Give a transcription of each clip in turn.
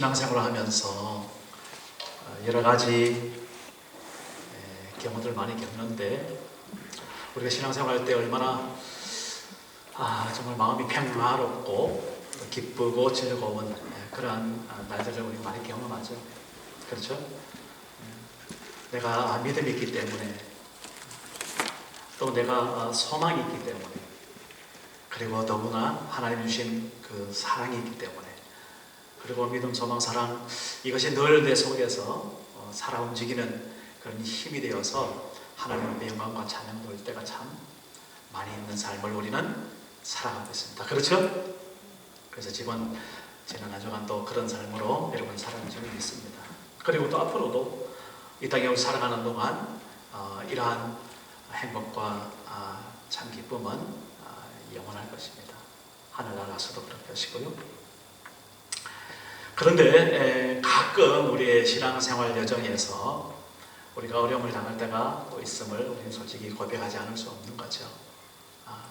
신앙생활을 하면서 여러 가지 경우들 많이 겪는데, 우리가 신앙생활 할 때 얼마나 정말 마음이 평화롭고 기쁘고 즐거운 그러한 날들을 우리 많이 경험하죠. 그렇죠? 내가 믿음이 있기 때문에, 또 내가 소망이 있기 때문에, 그리고 더구나 하나님 주신 그 사랑이 있기 때문에, 그리고 믿음, 소망, 사랑, 이것이 늘 내 속에서 살아 움직이는 그런 힘이 되어서 하나님의 영광과 찬양 돌 때가 참 많이 있는 삶을 우리는 살아가고 있습니다. 그렇죠? 그래서 지난 한 주간 또 그런 삶으로 여러분 살아가는 줄을 믿습니다. 그리고 또 앞으로도 이 땅에 살아가는 동안 이러한 행복과 참 기쁨은 영원할 것입니다. 하늘나라에서도 그럴 것이고요. 그런데 가끔 우리의 신앙생활 여정에서 우리가 어려움을 당할 때가 또 있음을 우리는 솔직히 고백하지 않을 수 없는 거죠.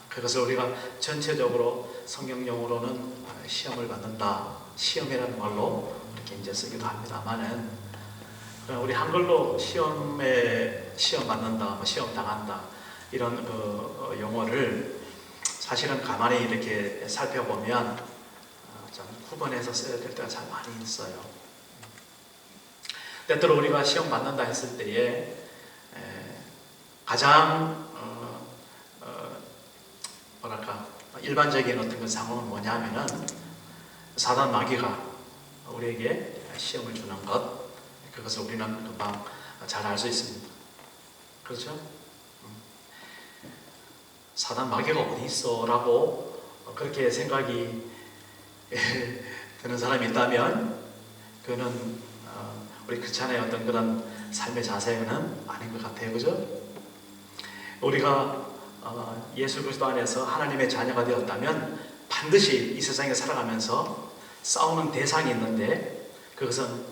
그것을 우리가 전체적으로 성경용어로는 시험을 받는다, 시험이라는 말로 이렇게 이제 쓰기도 합니다만은, 우리 한글로 시험 받는다, 시험 당한다 이런 용어를 사실은 가만히 이렇게 살펴보면 좀 구분해서 써야 될 때가 참 많이 있어요. 때때로 우리가 시험 받는다 했을 때에 가장 일반적인 어떤 그 상황은 뭐냐면은 사단 마귀가 우리에게 시험을 주는 것, 그것을 우리는 금방 잘 알 수 있습니다. 그렇죠? 사단 마귀가 어디 있어? 라고 그렇게 생각이 드는 사람이 있다면 그는 우리 크리스찬의 어떤 그런 삶의 자세는 아닌 것 같아요. 그죠? 우리가 예수 그리스도 안에서 하나님의 자녀가 되었다면 반드시 이 세상에 살아가면서 싸우는 대상이 있는데, 그것은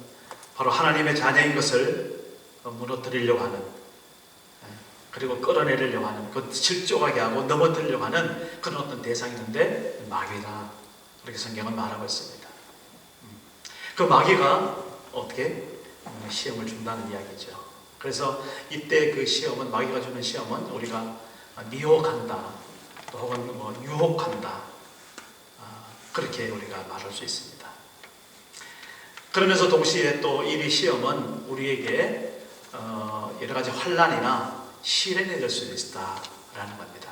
바로 하나님의 자녀인 것을 무너뜨리려고 하는, 그리고 끌어내리려고 하는, 그 실족하게 하고 넘어뜨리려고 하는 그런 어떤 대상이 있는데 마귀다, 그렇게 성경은 말하고 있습니다. 그 마귀가 어떻게 시험을 준다는 이야기죠. 그래서 이때 그 시험은, 마귀가 주는 시험은 우리가 미혹한다, 또 혹은 유혹한다, 그렇게 우리가 말할 수 있습니다. 그러면서 동시에 또 이 시험은 우리에게 여러 가지 환난이나 시련이 될 수 있다라는 겁니다.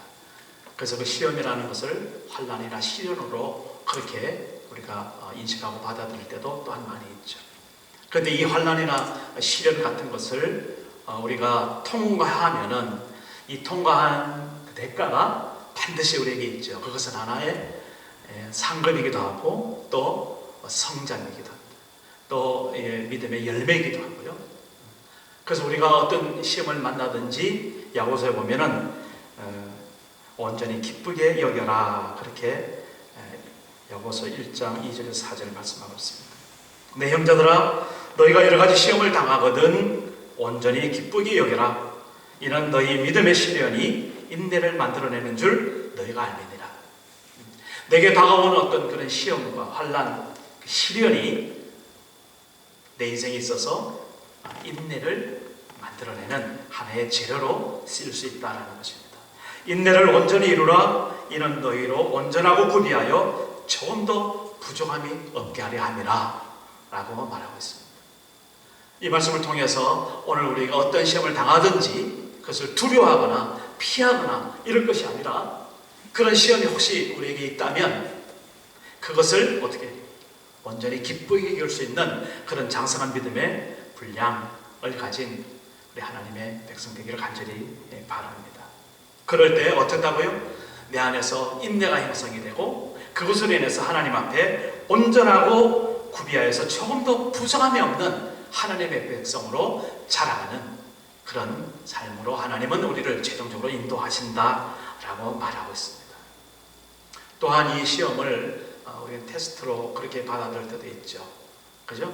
그래서 그 시험이라는 것을 환난이나 시련으로 그렇게 우리가 인식하고 받아들일 때도 또한 많이 있죠. 그런데 이 환난이나 시련 같은 것을 우리가 통과하면은 이 통과한 대가가 반드시 우리에게 있죠. 그것은 하나의 상급이기도 하고 또 성장이기도 합니다. 또 믿음의 열매이기도 하고요. 그래서 우리가 어떤 시험을 만나든지 야고보서에 보면은 온전히 기쁘게 여겨라, 그렇게 야고보서 1장 2절에서 4절을 말씀하고 있습니다. 내 형제들아, 너희가 여러 가지 시험을 당하거든 온전히 기쁘게 여겨라. 이는 너희 믿음의 시련이 인내를 만들어내는 줄 너희가 알미니라. 내게 다가오는 어떤 그런 시험과 환난, 시련이 내 인생에 있어서 인내를 만들어내는 하나의 재료로 쓰일 수 있다는 것입니다. 인내를 온전히 이루라. 이는 너희로 온전하고 구비하여 조금 더 부족함이 없게 하려 함이라 라고 말하고 있습니다. 이 말씀을 통해서 오늘 우리가 어떤 시험을 당하든지 그것을 두려워하거나 피하거나 이럴 것이 아니라, 그런 시험이 혹시 우리에게 있다면 그것을 어떻게 온전히 기쁘게 이길 수 있는 그런 장성한 믿음의 분량을 가진 우리 하나님의 백성 되기를 간절히 바랍니다. 그럴 때 어떻다고요? 내 안에서 인내가 형성이 되고 그것으로 인해서 하나님 앞에 온전하고 구비하여서 조금 더 부족함이 없는 하나님의 백성으로 자라가는 그런 삶으로 하나님은 우리를 최종적으로 인도하신다라고 말하고 있습니다. 또한 이 시험을 우리는 테스트로 그렇게 받아들일 때도 있죠. 그죠?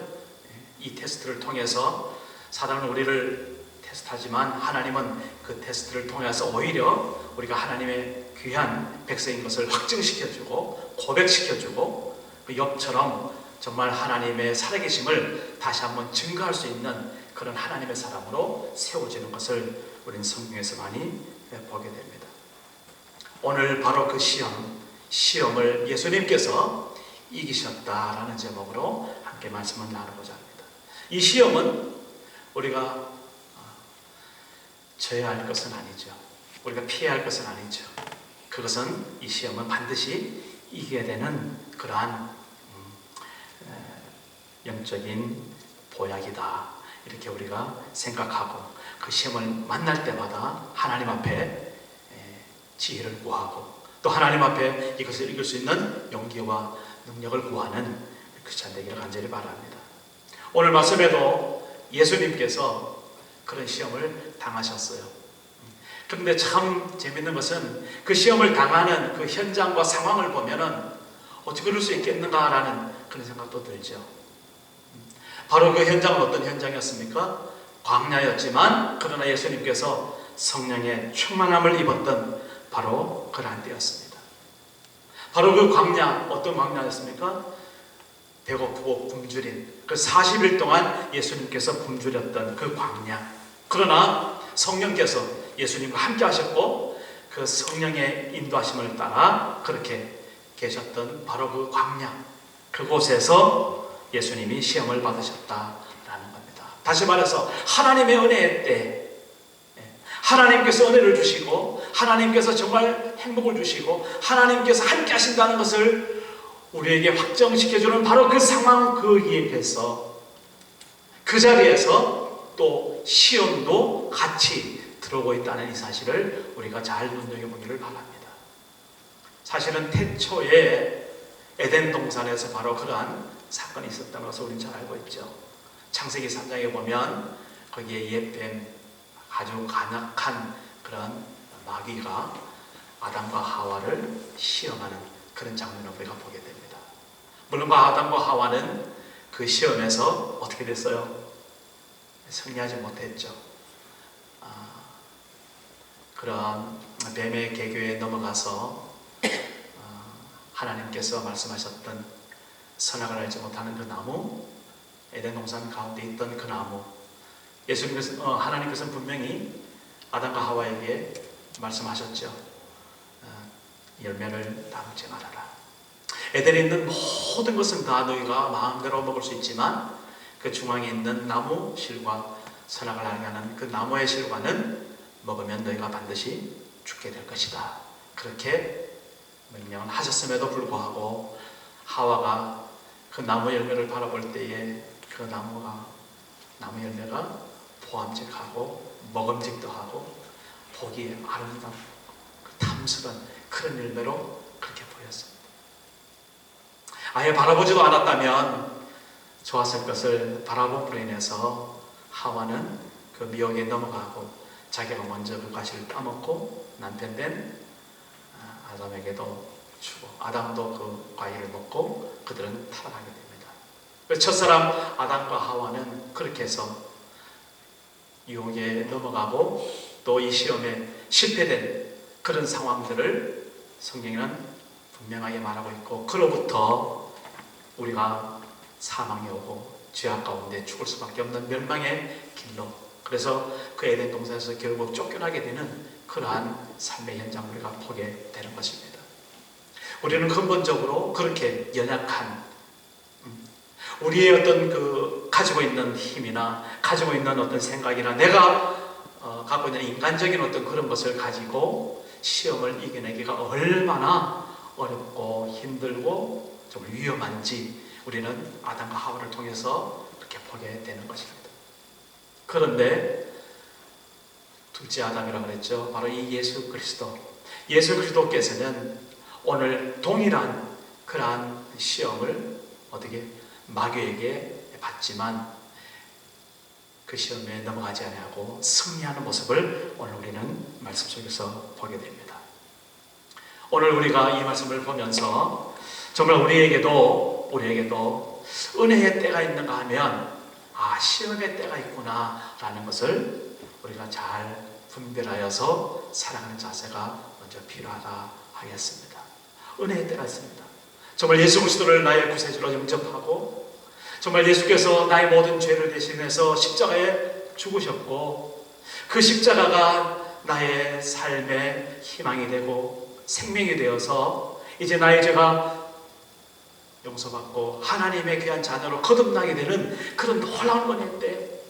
이 테스트를 통해서 사단은 우리를 테스트하지만 하나님은 그 테스트를 통해서 오히려 우리가 하나님의 귀한 백성인 것을 확증시켜주고 고백시켜주고, 그 욥처럼 정말 하나님의 살아계심을 다시 한번 증거할 수 있는 그런 하나님의 사람으로 세워지는 것을 우리는 성경에서 많이 보게 됩니다. 오늘 바로 그 시험을 예수님께서 이기셨다라는 제목으로 함께 말씀을 나누고자 합니다. 이 시험은 우리가 져야 할 것은 아니죠. 우리가 피해야 할 것은 아니죠. 그것은 이 시험은 반드시 이겨야 되는 그러한 영적인 보약이다. 이렇게 우리가 생각하고 그 시험을 만날 때마다 하나님 앞에 지혜를 구하고 또 하나님 앞에 이것을 이길 수 있는 용기와 능력을 구하는 크리스찬 되기를 간절히 바랍니다. 오늘 말씀에도 예수님께서 그런 시험을 당하셨어요. 그런데 참 재밌는 것은 그 시험을 당하는 그 현장과 상황을 보면은 어떻게 그럴 수 있겠는가라는 그런 생각도 들죠. 바로 그 현장은 어떤 현장이었습니까? 광야였지만 그러나 예수님께서 성령의 충만함을 입었던 바로 그러한 때였습니다. 바로 그 광야, 어떤 광야였습니까? 배고프고 굶주린 그 40일 동안 예수님께서 굶주렸던 그 광야. 그러나 성령께서 예수님과 함께 하셨고 그 성령의 인도하심을 따라 그렇게 계셨던 바로 그 광야, 그곳에서 예수님이 시험을 받으셨다라는 겁니다. 다시 말해서 하나님의 은혜의 때 하나님께서 은혜를 주시고 하나님께서 정말 행복을 주시고 하나님께서 함께 하신다는 것을 우리에게 확정시켜주는 바로 그 상황, 그 입에서 그 자리에서 또 시험도 같이 들어오고 있다는 이 사실을 우리가 잘 눈여겨보기를 바랍니다. 사실은 태초에 에덴 동산에서 바로 그러한 사건이 있었다는 것을 우리는 잘 알고 있죠. 창세기 3장에 보면 거기에 옛뱀, 아주 간악한 그런 마귀가 아담과 하와를 시험하는 그런 장면을 우리가 보게 됩니다. 물론 아담과 하와는 그 시험에서 어떻게 됐어요? 승리하지 못했죠. 그런 뱀의 계교에 넘어가서 하나님께서 말씀하셨던 선악을 알지 못하는 그 나무, 에덴 동산 가운데 있던 그 나무, 하나님께서는 분명히 아담과 하와에게 말씀하셨죠. 열매를 다 먹지 말아라. 에덴에 있는 모든 것은 다 너희가 마음대로 먹을 수 있지만 그 중앙에 있는 나무 실과 선악을 알게 하는 그 나무의 실과는 먹으면 너희가 반드시 죽게 될 것이다. 그렇게 명령을 하셨음에도 불구하고 하와가 그 나무 열매를 바라볼 때에 그 나무 열매가 보암직하고 먹음직도 하고 보기에 아름다운 탐스런 그런 열매로 그렇게 보였습니다. 아예 바라보지도 않았다면 좋았을 것을 바라봄으로 인해서 하와는 그 미혹에 넘어가고 자기가 먼저 그 과실을 따먹고 남편된 아담에게도 주고 아담도 그 과일을 먹고 그들은 타락하게 됩니다. 첫사람 아담과 하와는 그렇게 해서 유혹에 넘어가고 또 이 시험에 실패된 그런 상황들을 성경에는 분명하게 말하고 있고 그로부터 우리가 사망에 오고 죄악 가운데 죽을 수밖에 없는 멸망의 길로 그래서 그 에덴 동산에서 결국 쫓겨나게 되는 그러한 삶의 현장을 우리가 보게 되는 것입니다. 우리는 근본적으로 그렇게 연약한 우리의 어떤 그 가지고 있는 힘이나 가지고 있는 어떤 생각이나 내가 갖고 있는 인간적인 어떤 그런 것을 가지고 시험을 이겨내기가 얼마나 어렵고 힘들고 좀 위험한지 우리는 아담과 하와를 통해서 그렇게 보게 되는 것입니다. 그런데 둘째 아담이라고 그랬죠. 바로 이 예수 그리스도께서는 오늘 동일한 그러한 시험을 어떻게 마귀에게 받지만 그 시험에 넘어가지 아니하고 승리하는 모습을 오늘 우리는 말씀 속에서 보게 됩니다. 오늘 우리가 이 말씀을 보면서 정말 우리에게도 은혜의 때가 있는가 하면 시험의 때가 있구나 라는 것을 우리가 잘 분별하여서 살아가는 자세가 먼저 필요하다 하겠습니다. 은혜의 때가 있습니다. 정말 예수 그리스도를 나의 구세주로 영접하고 정말 예수께서 나의 모든 죄를 대신해서 십자가에 죽으셨고 그 십자가가 나의 삶의 희망이 되고 생명이 되어서 이제 나의 죄가 용서받고 하나님의 귀한 자녀로 거듭나게 되는 그런 놀라운 은혜인데,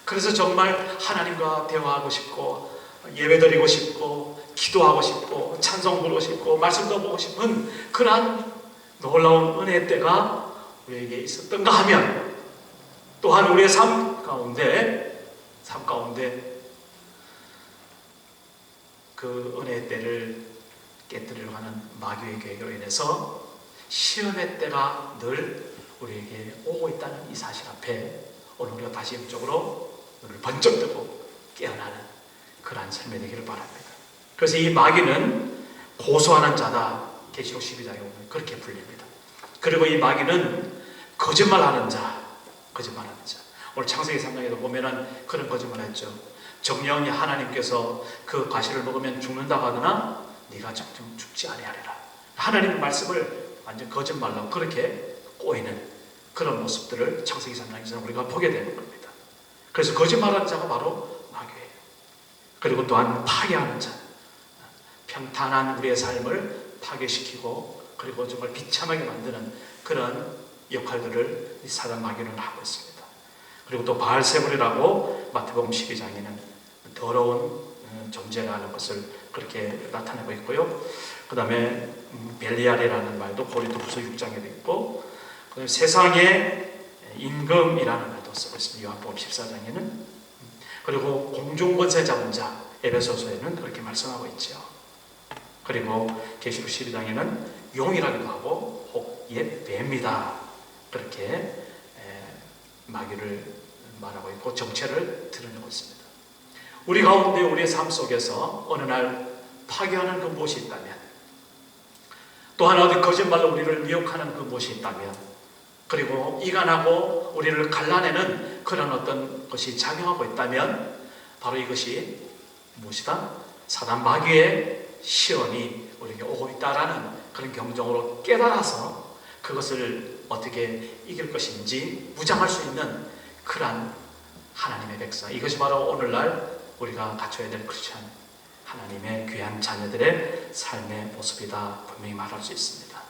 그래서 정말 하나님과 대화하고 싶고 예배드리고 싶고 기도하고 싶고 찬송 부르고 싶고 말씀도 보고 싶은 그러한 놀라운 은혜 때가 우리에게 있었던가 하면, 또한 우리의 삶 가운데 그 은혜의 때를 깨뜨리려고 하는 마귀의 계획으로 인해서 시험의 때가 늘 우리에게 오고 있다는 이 사실 앞에 오늘 우리가 다시 영적으로 눈을 번쩍 뜨고 깨어나는 그러한 삶이 되기를 바랍니다. 그래서 이 마귀는 고소하는 자다, 계시록 12장에 보면 그렇게 불립니다. 그리고 이 마귀는 거짓말하는 자. 오늘 창세기 3장에도 보면은 그런 거짓말을 했죠. 정령이 하나님께서 그 과실을 먹으면 죽는다고 하더나 네가 정령 죽지 아니하리라. 하나님의 말씀을 완전 거짓말로 그렇게 꼬이는 그런 모습들을 창세기 3장에서 우리가 보게 되는 겁니다. 그래서 거짓말하는 자가 바로 마귀예요. 그리고 또한 파괴하는 자, 평탄한 우리의 삶을 파괴시키고 그리고 정말 비참하게 만드는 그런 역할들을 이 사단 마귀는 하고 있습니다. 그리고 또 바알세불이라고 마태복음 12장에는 더러운 존재라는 것을 그렇게 나타내고 있고요. 그 다음에 벨리알이라는 말도 고린도후서 6장에도 있고, 그 다음에 세상의 임금이라는 말도 쓰고 있습니다. 요한복음 14장에는. 그리고 공중권세 잡은 자, 에베소서에는 그렇게 말씀하고 있죠. 그리고 계시록 12장에는 용이라기도 하고 혹 옛 뱀이다, 그렇게 마귀를 말하고 있고 정체를 드러내고 있습니다. 우리 가운데 우리의 삶 속에서 어느 날 파괴하는 그 무엇이 있다면, 또 하나 어디 거짓말로 우리를 미혹하는 그 무엇이 있다면, 그리고 이간하고 우리를 갈라내는 그런 어떤 것이 작용하고 있다면 바로 이것이 무엇이다? 사단 마귀의 시험이 우리에게 오고 있다라는 그런 경종으로 깨달아서 그것을 어떻게 이길 것인지 무장할 수 있는 그러한 하나님의 백성, 이것이 바로 오늘날 우리가 갖춰야 될 크리스천 하나님의 귀한 자녀들의 삶의 모습이다, 분명히 말할 수 있습니다.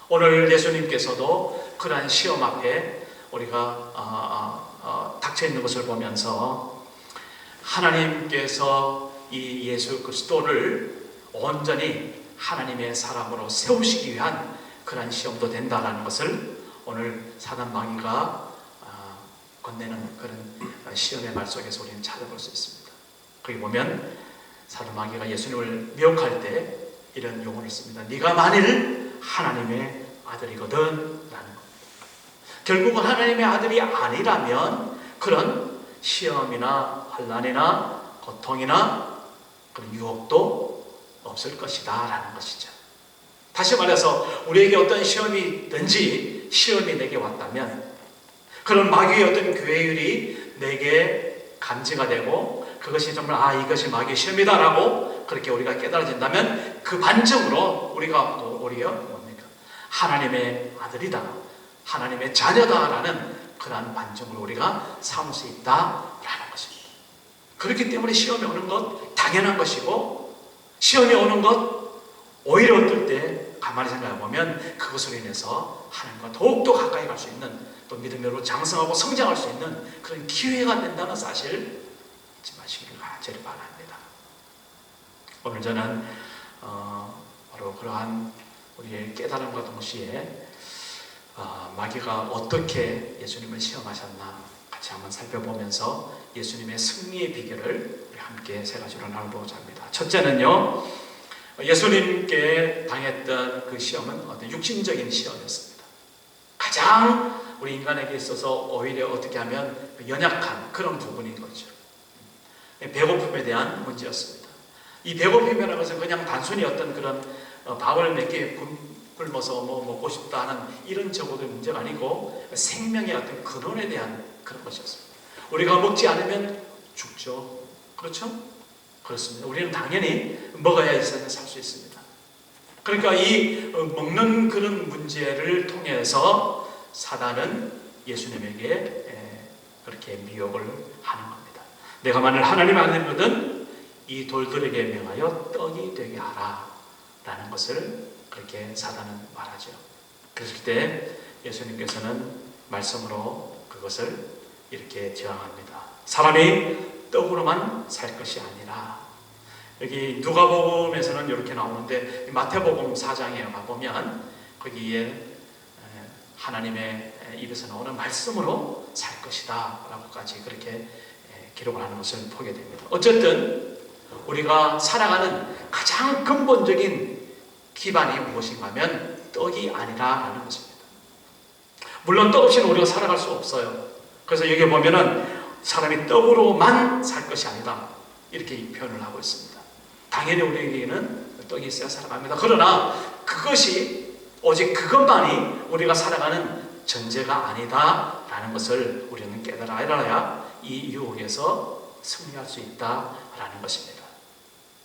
오늘 예수님께서도 그러한 시험 앞에 우리가 닥쳐있는 것을 보면서 하나님께서 이 예수 그리스도를 온전히 하나님의 사람으로 세우시기 위한 그러한 시험도 된다는 것을 오늘 사단 마귀가 건네는 그런 시험의 말 속에서 우리는 찾아볼 수 있습니다. 거기 보면 사단 마귀가 예수님을 미혹할 때 이런 용어를 씁니다. 네가 만일 하나님의 아들이거든 라는 겁니다. 결국은 하나님의 아들이 아니라면 그런 시험이나 환난이나 고통이나 그런 유혹도 없을 것이다 라는 것이죠. 다시 말해서 우리에게 어떤 시험이 있든지 시험이 내게 왔다면 그런 마귀의 어떤 교회율이 내게 감지가 되고 그것이 정말 이것이 마귀의 시험이다 라고 그렇게 우리가 깨달아진다면 그 반증으로 우리가 또 우리가 뭡니까? 하나님의 아들이다, 하나님의 자녀다 라는 그러한 반증을 우리가 삼을 수 있다 라는 것입니다. 그렇기 때문에 시험이 오는 것 당연한 것이고, 시험이 오는 것 오히려 어떨 때 가만히 생각해 보면 그것으로 인해서 하나님과 더욱더 가까이 갈 수 있는, 또 믿음으로 장성하고 성장할 수 있는 그런 기회가 된다는 사실 잊지 마시기를 간절히 바랍니다. 오늘 저는 바로 그러한 우리의 깨달음과 동시에 마귀가 어떻게 예수님을 시험하셨나 같이 한번 살펴보면서 예수님의 승리의 비결을 우리 함께 세 가지로 나눠보고자 합니다. 첫째는요, 예수님께 당했던 그 시험은 어떤 육신적인 시험이었습니다. 가장 우리 인간에게 있어서 오히려 어떻게 하면 연약한 그런 부분인 거죠. 배고픔에 대한 문제였습니다. 이 배고픔이라는 것은 그냥 단순히 어떤 그런 밥을 몇 개 굶어서 뭐 먹고 싶다 하는 이런 정도의 문제가 아니고 생명의 어떤 근원에 대한 그런 것이었습니다. 우리가 먹지 않으면 죽죠. 그렇죠? 그렇습니다. 우리는 당연히 먹어야 이 세상에 살 수 있습니다. 그러니까 이 먹는 그런 문제를 통해서 사단은 예수님에게 그렇게 미혹을 하는 겁니다. 내가 만일 하나님 아들이거든 이 돌들에게 명하여 떡이 되게 하라 라는 것을 그렇게 사단은 말하죠. 그랬을 때 예수님께서는 말씀으로 그것을 이렇게 저항합니다. 사람이 떡으로만 살 것이 아니라, 여기 누가복음에서는 이렇게 나오는데 마태복음 4장에 가보면 거기에 하나님의 입에서 나오는 말씀으로 살 것이다 라고까지 그렇게 기록을 하는 것을 보게 됩니다. 어쨌든 우리가 살아가는 가장 근본적인 기반이 무엇인가 하면 떡이 아니라라는 것입니다. 물론 떡 없이는 우리가 살아갈 수 없어요. 그래서 여기 보면은 사람이 떡으로만 살 것이 아니다 이렇게 표현을 하고 있습니다. 당연히 우리에게는 떡이 있어야 살아갑니다. 그러나 그것이 오직 그것만이 우리가 살아가는 전제가 아니다라는 것을 우리는 깨달아야 이 유혹에서 승리할 수 있다라는 것입니다.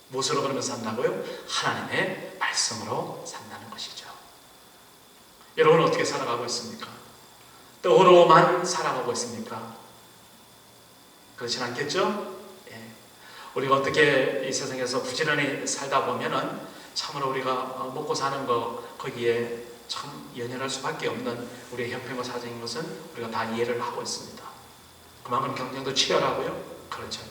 무엇으로 그러면 산다고요? 하나님의 말씀으로 산다는 것이죠. 여러분은 어떻게 살아가고 있습니까? 떡으로만 살아가고 있습니까? 그렇진 않겠죠? 예. 우리가 어떻게 이 세상에서 부지런히 살다 보면은 참으로 우리가 먹고 사는 거 거기에 참 연연할 수밖에 없는 우리의 형편과 사정인 것은 우리가 다 이해를 하고 있습니다. 그만큼 경쟁도 치열하고요. 그렇죠.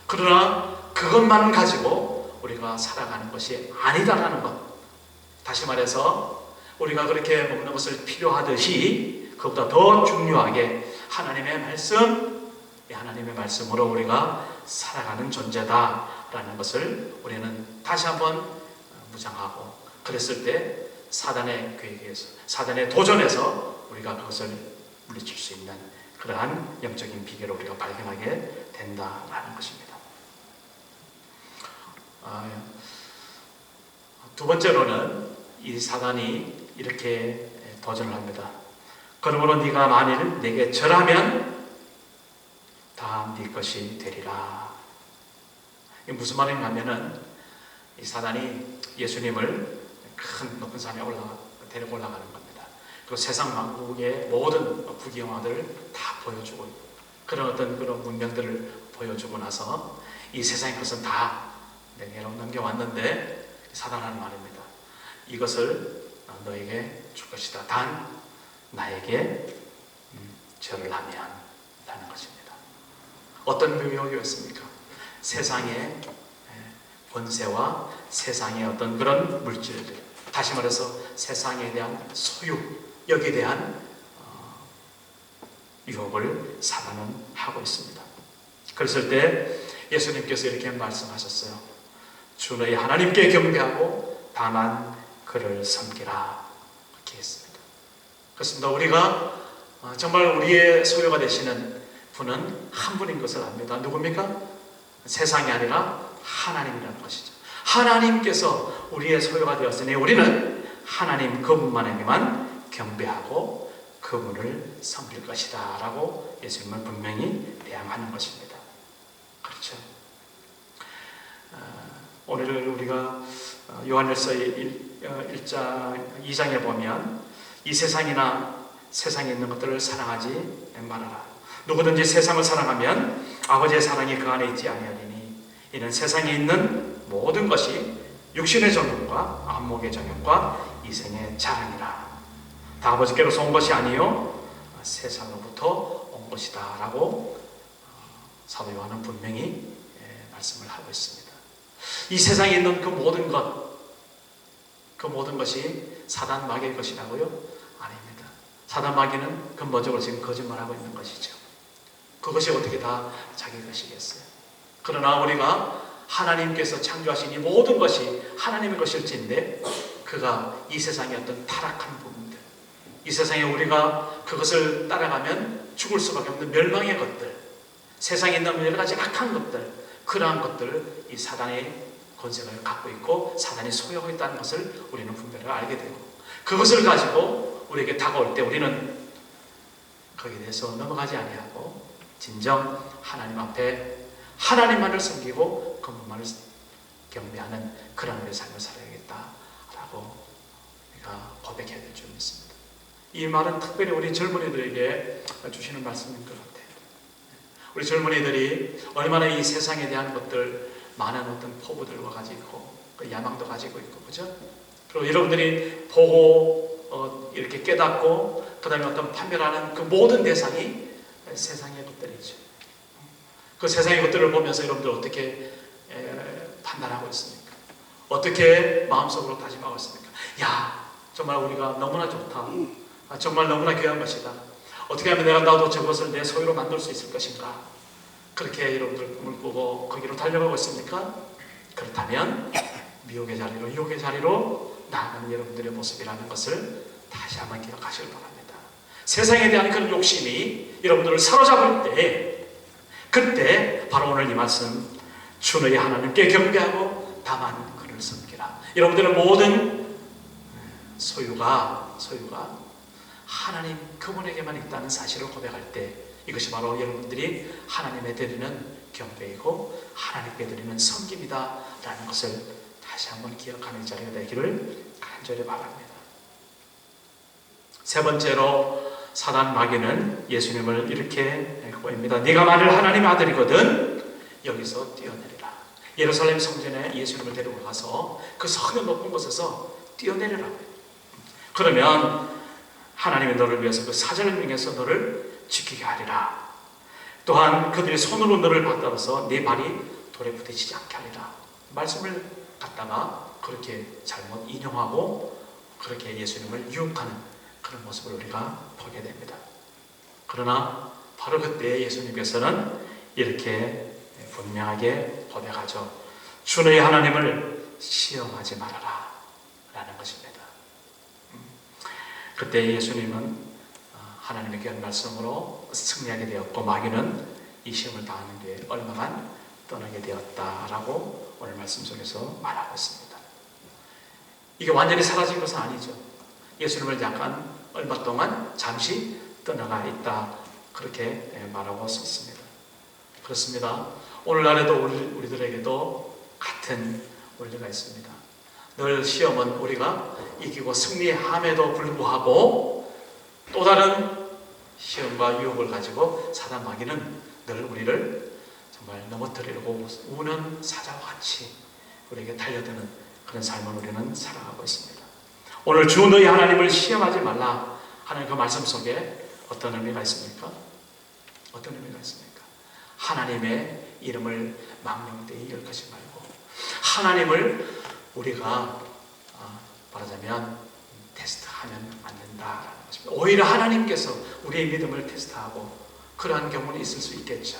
그러나 그것만 가지고 우리가 살아가는 것이 아니다라는 것. 다시 말해서 우리가 그렇게 먹는 것을 필요하듯이 그보다 더 중요하게 하나님의 말씀, 하나님의 말씀으로 우리가 살아가는 존재다라는 것을 우리는 다시 한번 무장하고, 그랬을 때 사단의 계획에서, 사단의 도전에서 우리가 그것을 물리칠 수 있는 그러한 영적인 비결을 우리가 발견하게 된다라는 것입니다. 두 번째로는 이 사단이 이렇게 도전을 합니다. 그러므로 네가 만일 내게 절하면 다 네 것이 되리라. 이게 무슨 말인가 하면은 이 사단이 예수님을 큰 높은 산에 데리고 올라가는 겁니다. 그리고 세상 만국의 모든 부귀영화들을 다 보여주고 그런 어떤 그런 문명들을 보여주고 나서 이 세상의 것은 다 내게로 넘겨왔는데 사단하는 말입니다. 이것을 너에게 줄 것이다. 단 나에게 절을 하면 라는 것입니다. 어떤 유혹이었습니까? 세상의 권세와 세상의 어떤 그런 물질들, 다시 말해서 세상에 대한 소유, 여기에 대한 유혹을 사단은 하고 있습니다. 그랬을 때 예수님께서 이렇게 말씀하셨어요. 주 너희 하나님께 경배하고 다만 그를 섬기라. 이렇게 했습니다. 그렇습니다. 우리가 정말 우리의 소유가 되시는 분은 한 분인 것을 압니다. 누굽니까? 세상이 아니라 하나님이라는 것이죠. 하나님께서 우리의 소유가 되었으니 우리는 하나님 그분만에게만 경배하고 그분을 섬길 것이다 라고 예수님은 분명히 대항하는 것입니다. 그렇죠. 오늘 우리가 요한일서 2장에 보면 이 세상이나 세상에 있는 것들을 사랑하지 말아라. 누구든지 세상을 사랑하면 아버지의 사랑이 그 안에 있지 아니하리니 이는 세상에 있는 모든 것이 육신의 정욕과 안목의 정욕과 이생의 자랑이라. 다 아버지께로서 온 것이 아니요 세상으로부터 온 것이다 라고 사도 요한은 분명히 말씀을 하고 있습니다. 이 세상에 있는 그 모든 것이 사단 마귀의 것이라고요? 아닙니다. 사단 마귀는 근본적으로 지금 거짓말하고 있는 것이죠. 그것이 어떻게 다 자기 것이겠어요? 그러나 우리가 하나님께서 창조하신 이 모든 것이 하나님의 것일진데 그가 이 세상의 어떤 타락한 부분들, 이 세상에 우리가 그것을 따라가면 죽을 수밖에 없는 멸망의 것들, 세상에 있는 여러 가지 악한 것들, 그러한 것들을 이 사단의 권세를 갖고 있고 사단이 소유하고 있다는 것을 우리는 분별히 알게 되고, 그것을 가지고 우리에게 다가올 때 우리는 거기에 대해서 넘어가지 아니하고 진정 하나님 앞에 하나님만을 섬기고 그분만을 경배하는 그런 우리의 삶을 살아야겠다라는 라고 우리가 고백해야 될 줄 믿습니다. 이 말은 특별히 우리 젊은이들에게 주시는 말씀인 것 같아요. 우리 젊은이들이 얼마나 이 세상에 대한 것들, 많은 어떤 포부들과 가지고 그 야망도 가지고 있고, 그죠? 그리고 여러분들이 보고 이렇게 깨닫고 그 다음에 어떤 판별하는 그 모든 대상이 세상의 것들이죠. 그 세상의 것들을 보면서 여러분들 어떻게 판단하고 있습니까? 어떻게 마음속으로 다짐하고 있습니까? 야, 정말 우리가 너무나 좋다. 정말 너무나 귀한 것이다. 어떻게 하면 나도 저것을 내 소유로 만들 수 있을 것인가? 그렇게 여러분들 꿈을 꾸고 거기로 달려가고 있습니까? 그렇다면 미혹의 자리로, 유혹의 자리로 나아가는 여러분들의 모습이라는 것을 다시 한번 기억하시길 바랍니다. 세상에 대한 그런 욕심이 여러분들을 사로잡을 때, 그때 바로 오늘 이 말씀, 주 너희 하나님께 경배하고 다만 그를 섬기라. 여러분들의 모든 소유가 하나님 그분에게만 있다는 사실을 고백할 때, 이것이 바로 여러분들이 하나님에 드리는 경배이고 하나님께 드리는 섬김이다 라는 것을 다시 한번 기억하는 자리가 되기를 간절히 바랍니다. 세 번째로 사단 마귀는 예수님을 이렇게 꼬입니다. 네가 만일 하나님의 아들이거든 여기서 뛰어내리라. 예루살렘 성전에 예수님을 데리고 가서 그 성전 높은 곳에서 뛰어내리라고. 그러면 하나님이 너를 위해서 그 사자를 명해서 너를 지키게 하리라. 또한 그들이 손으로 너를 받들어서 네 발이 돌에 부딪히지 않게 하리라. 말씀을 갖다가 그렇게 잘못 인용하고 그렇게 예수님을 유혹하는 그런 모습을 우리가 보게 됩니다. 그러나 바로 그때 예수님께서는 이렇게 분명하게 고백하죠. 주 너희 하나님을 시험하지 말아라 라는 것입니다. 그때 예수님은 하나님의 귀한 말씀으로 승리하게 되었고 마귀는 이 시험을 당하는 뒤에 얼마만 떠나게 되었다라고 오늘 말씀 속에서 말하고 있습니다. 이게 완전히 사라진 것은 아니죠. 예수님을 약간 얼마 동안 잠시 떠나가 있다 그렇게 말하고 있습니다. 그렇습니다. 오늘날에도 우리들에게도 같은 원리가 있습니다. 늘 시험은 우리가 이기고 승리함에도 불구하고 또 다른 시험과 유혹을 가지고 사단 마귀는 늘 우리를 정말 넘어뜨리려고 우는 사자와 같이 우리에게 달려드는 그런 삶을 우리는 살아가고 있습니다. 오늘 주 너희 하나님을 시험하지 말라 하는 그 말씀 속에 어떤 의미가 있습니까? 어떤 의미가 있습니까? 하나님의 이름을 망령되이 열것이 말고 하나님을 우리가 말하자면 테스트하면 안 된다라는 것입니다. 오히려 하나님께서 우리의 믿음을 테스트하고 그러한 경우는 있을 수 있겠죠.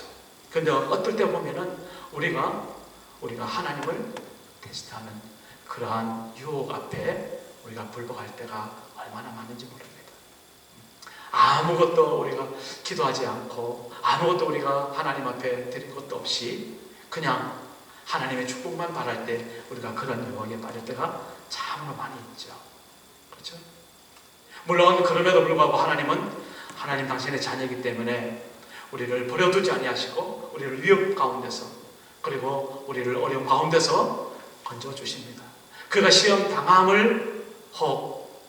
그런데 어떨 때 보면은 우리가 하나님을 테스트하는 그러한 유혹 앞에 우리가 불복할 때가 얼마나 많은지 모릅니다. 아무것도 우리가 기도하지 않고 아무것도 우리가 하나님 앞에 드린 것도 없이 그냥 하나님의 축복만 바랄 때 우리가 그런 유혹에 빠질 때가 참으로 많이 있죠. 그렇죠? 물론 그럼에도 불구하고 하나님 당신의 자녀이기 때문에 우리를 버려두지 아니하시고 우리를 위협 가운데서 그리고 우리를 어려움 가운데서 건져주십니다. 그가 시험 당함을 혹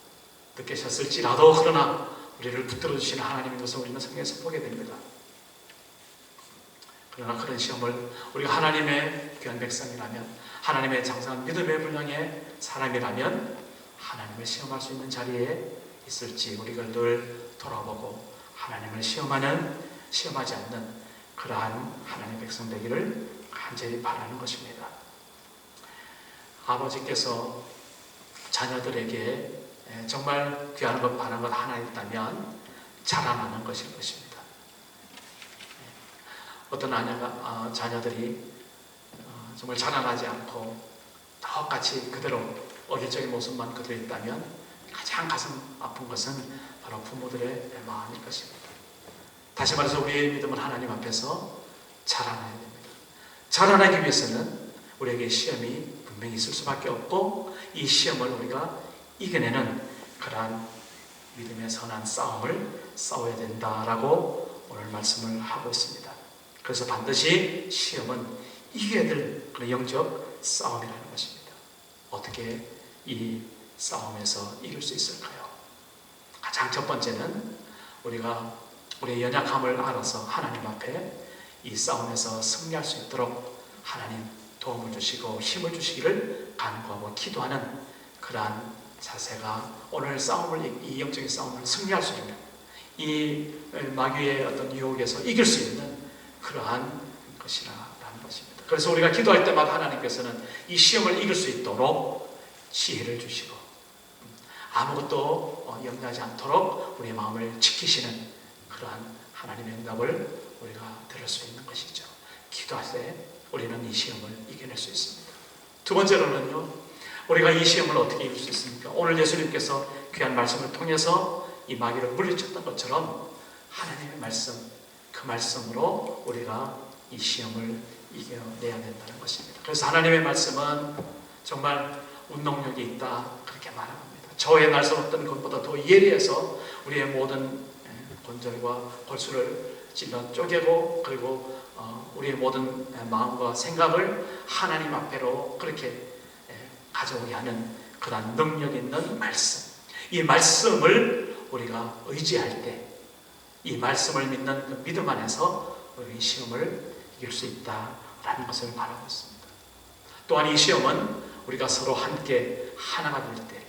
느끼셨을지라도 그러나 우리를 붙들어 주시는 하나님인 것을 우리는 성경에서 보게 됩니다. 그러나 그런 시험을 우리가 하나님의 귀한 백성이라면 하나님의 장성한 믿음의 분량의 사람이라면 하나님을 시험할 수 있는 자리에 있을지 우리가 늘 돌아보고 하나님을 시험하지 않는 그러한 하나님의 백성 되기를 간절히 바라는 것입니다. 아버지께서 자녀들에게 정말 귀한 것 바라는 것 하나 있다면 자라나는 것일 것입니다. 어떤 자녀들이 정말 자라나지 않고 똑같이 그대로 어릴 적의 모습만 그대로 있다면 가장 가슴 아픈 것은 바로 부모들의 마음일 것입니다. 다시 말해서 우리의 믿음은 하나님 앞에서 자라나야 됩니다. 자라나기 위해서는 우리에게 시험이 분명히 있을 수밖에 없고 이 시험을 우리가 이겨내는 그러한 믿음의 선한 싸움을 싸워야 된다라고 오늘 말씀을 하고 있습니다. 그래서 반드시 시험은 이겨야 될 그런 영적 싸움이라는 것입니다. 어떻게 이 싸움에서 이길 수 있을까요? 가장 첫 번째는 우리가 우리의 연약함을 알아서 하나님 앞에 이 싸움에서 승리할 수 있도록 하나님 도움을 주시고 힘을 주시기를 간구하고 기도하는 그러한 자세가 오늘 싸움을, 이 영적인 싸움을 승리할 수 있는, 이 마귀의 어떤 유혹에서 이길 수 있는 그러한 것이라는 것입니다. 그래서 우리가 기도할 때마다 하나님께서는 이 시험을 이길 수 있도록 지혜를 주시고 아무것도 염려하지 않도록 우리의 마음을 지키시는 그러한 하나님의 응답을 우리가 들을 수 있는 것이죠. 기도할 때 우리는 이 시험을 이겨낼 수 있습니다. 두 번째로는요, 우리가 이 시험을 어떻게 이길 수 있습니까? 오늘 예수님께서 귀한 말씀을 통해서 이 마귀를 물리쳤던 것처럼 하나님의 말씀, 그 말씀으로 우리가 이 시험을 이겨내야 된다는 것입니다. 그래서 하나님의 말씀은 정말 운동력이 있다, 그렇게 말합니다. 저의 날 수 없던 것보다 더 예리해서 우리의 모든 관절과 골수를 찔러 쪼개고, 그리고 우리의 모든 마음과 생각을 하나님 앞에로 그렇게 가져오게 하는 그런 능력 있는 말씀, 이 말씀을 우리가 의지할 때, 이 말씀을 믿는 그 믿음 안에서 우리 이 시험을 이길 수 있다라는 것을 말하고 있습니다. 또한 이 시험은 우리가 서로 함께 하나가 될 때,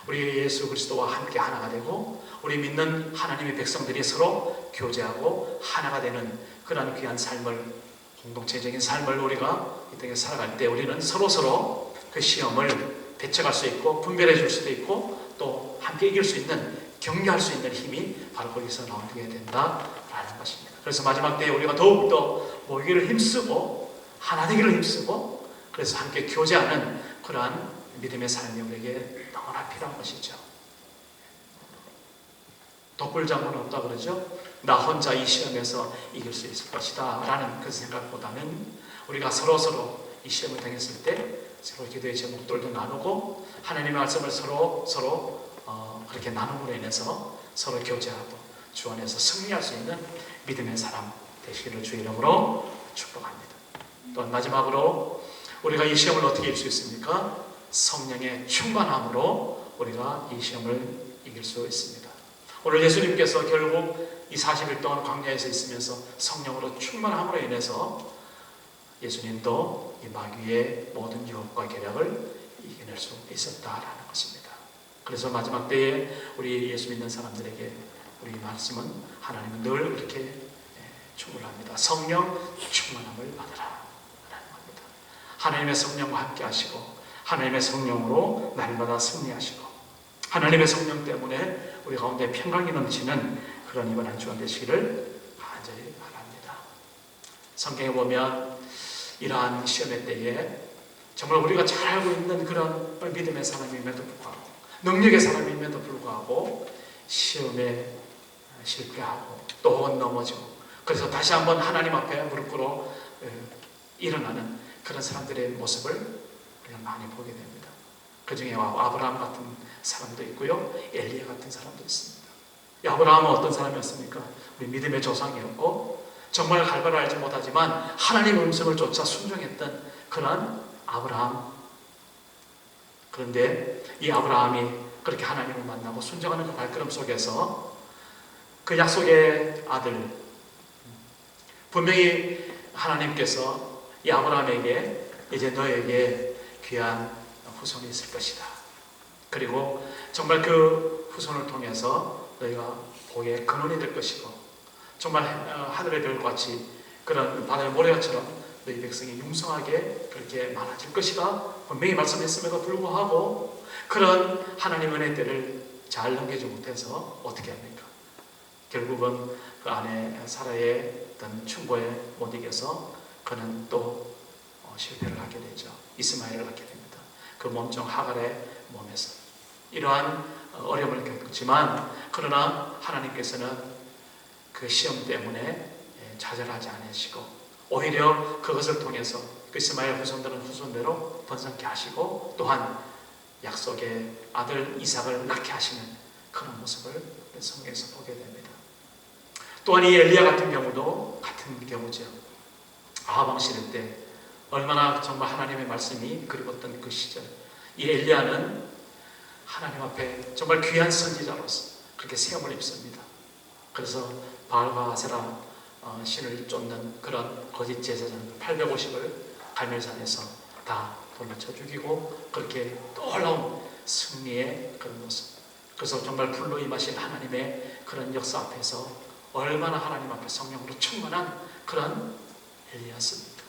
우리 예수 그리스도와 함께 하나가 되고 우리 믿는 하나님의 백성들이 서로 교제하고 하나가 되는 그런 귀한 삶을, 공동체적인 삶을 우리가 이 땅에 살아갈 때 우리는 서로 그 시험을 배척할 수 있고 분별해 줄 수도 있고 또 함께 이길 수 있는, 격려할 수 있는 힘이 바로 거기서 나오게 된다라는 것입니다. 그래서 마지막 때에 우리가 더욱더 모이기를 힘쓰고 하나 되기를 힘쓰고 그래서 함께 교제하는 그러한 믿음의 삶이 우리에게 너무나 필요한 것이죠. 독불장군은 없다 그러죠. 나 혼자 이 시험에서 이길 수 있을 것이다 라는 그 생각보다는 우리가 서로 이 시험을 당했을 때 서로 기도의 제목들도 나누고 하나님의 말씀을 서로 그렇게 나눔으로 인해서 서로 교제하고 주 안에서 승리할 수 있는 믿음의 사람 되시기를 주의 이름으로 축복합니다. 또 마지막으로 우리가 이 시험을 어떻게 이길 수 있습니까? 성령의 충만함으로 우리가 이 시험을 이길 수 있습니다. 오늘 예수님께서 결국 이 40일 동안 광야에서 있으면서 성령으로 충만함으로 인해서 예수님도 이 마귀의 모든 유혹과 계략을 이겨낼 수 있었다라는 것입니다. 그래서 마지막 때에 우리 예수 믿는 사람들에게 우리 말씀은 하나님은 늘 이렇게 충분합니다. 성령 충만함을 받으라 라는 겁니다. 하나님의 성령과 함께 하시고 하나님의 성령으로 날마다 승리하시고 하나님의 성령 때문에 우리 가운데 평강이 넘치는 그런 이번 한 주간 되시기를 간절히 바랍니다. 성경에 보면 이러한 시험의 때에 정말 우리가 잘 알고 있는 그런 믿음의 사람임에도 불구하고 능력의 사람임에도 불구하고 시험에 실패하고 또 넘어지고 그래서 다시 한번 하나님 앞에 무릎 꿇어 일어나는 그런 사람들의 모습을 우리가 많이 보게 됩니다. 그 중에 아브라함 같은 사람도 있고요, 엘리야 같은 사람도 있습니다. 아브라함은 어떤 사람이었습니까? 우리 믿음의 조상이었고 정말 갈바를 알지 못하지만 하나님의 음성을 쫓아 순종했던 그런 아브라함. 그런데 이 아브라함이 그렇게 하나님을 만나고 순종하는 그 발걸음 속에서 그 약속의 아들, 분명히 하나님께서 이 아브라함에게 이제 너에게 귀한 후손이 있을 것이다. 그리고 정말 그 후손을 통해서 너희가 복의 근원이 될 것이고 정말 하늘의 별같이 그런 바다의 모래같처럼 너희 백성이 융성하게 그렇게 많아질 것이다. 분명히 말씀했음에도 불구하고 그런 하나님의 은혜 때를 잘 넘기지 못해서 어떻게 합니까? 결국은 그 아내 사라의 어떤 충고에 못 이겨서 그는 또 실패를 하게 되죠. 이스마엘을 낳게 됩니다. 그 몸종 하갈의 몸에서 이러한 어려움을 겪었지만 그러나 하나님께서는 그 시험 때문에 좌절하지 않으시고 오히려 그것을 통해서 그 이스마엘 후손들은 후손대로 번성케 하시고 또한 약속의 아들 이삭을 낳게 하시는 그런 모습을 성경에서 보게 됩니다. 또한 이 엘리야 같은 경우도 같은 경우죠. 아합 왕 시대 때 얼마나 정말 하나님의 말씀이 그리웠던 그 시절, 이 엘리야는 하나님 앞에 정말 귀한 선지자로서 그렇게 세움을 입습니다. 그래서 바알과 아세라 신을 쫓는 그런 거짓 제사장 850을 갈멜산에서 다 돌려쳐 죽이고 그렇게 놀라운 승리의 그런 모습. 그래서 정말 불로 임하신 하나님의 그런 역사 앞에서 얼마나 하나님 앞에 성령으로 충만한 그런 엘리야였습니다.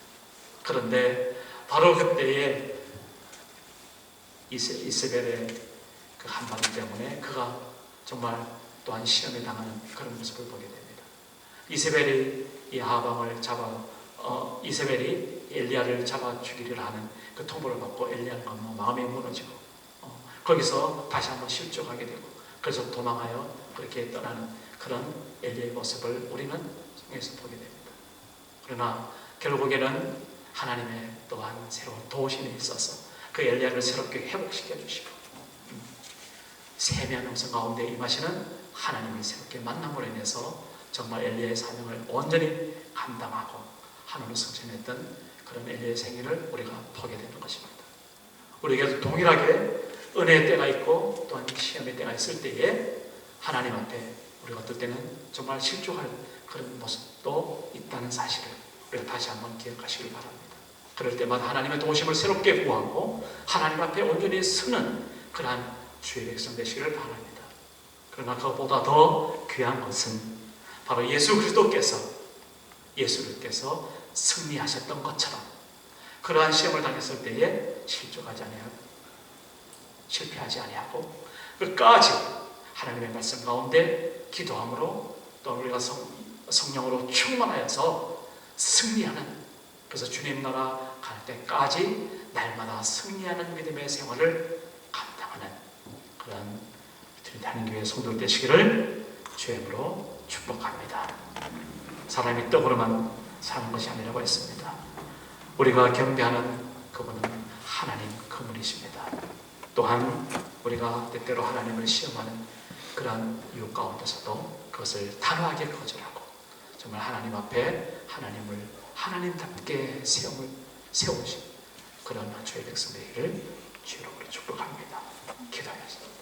그런데 바로 그때에 이세벨의 그 한마디 때문에 그가 정말 또한 시험에 당하는 그런 모습을 보게 됩니다. 이세벨이 이 하방을 이세벨이 엘리야를 잡아 죽이려 하는 그 통보를 받고 엘리야가 마음이 무너지고 거기서 다시 한번 실족하게 되고 그래서 도망하여 그렇게 떠나는 그런 엘리야의 모습을 우리는 성경에서 보게 됩니다. 그러나 결국에는 하나님의 또한 새로운 도우심이 있어서 그 엘리야를 새롭게 회복시켜 주시고 세미한 음성 가운데 임하시는 하나님을 새롭게 만남으로 인해서 정말 엘리야의 사명을 온전히 감당하고 하늘로 승천했던 그런 엘리야의 생애를 우리가 보게 되는 것입니다. 우리에게도 동일하게 은혜의 때가 있고 또한 시험의 때가 있을 때에 하나님 앞에 우리가 어떨 때는 정말 실족할 그런 모습도 있다는 사실을 우리가 다시 한번 기억하시기 바랍니다. 그럴 때마다 하나님의 도우심을 새롭게 구하고 하나님 앞에 온전히 서는 그러한 주의 백성 되시기를 바랍니다. 그러나 그것보다 더 귀한 것은 바로 예수 그리스도께서 승리하셨던 것처럼 그러한 시험을 당했을 때에 실족하지 아니하고 실패하지 아니하고 끝까지 하나님의 말씀 가운데 기도함으로 또 우리가 성령으로 충만하여서 승리하는, 그래서 주님 나라 갈 때까지 날마다 승리하는 믿음의 생활을 감당하는 그런 하나님교회 성도들 되시기를 주의 이름으로 축복합니다. 사람이 떡으로만 사는 것이 아니라고 했습니다. 우리가 경배하는 그분은 하나님 그분이십니다. 또한 우리가 때때로 하나님을 시험하는 그러한 이유 가운데서도 그것을 단호하게 거절하고 정말 하나님 앞에 하나님을 하나님답게 세우신 그런 주의 백성 되기를 주의 이름으로 축복합니다. 기도하겠습니다.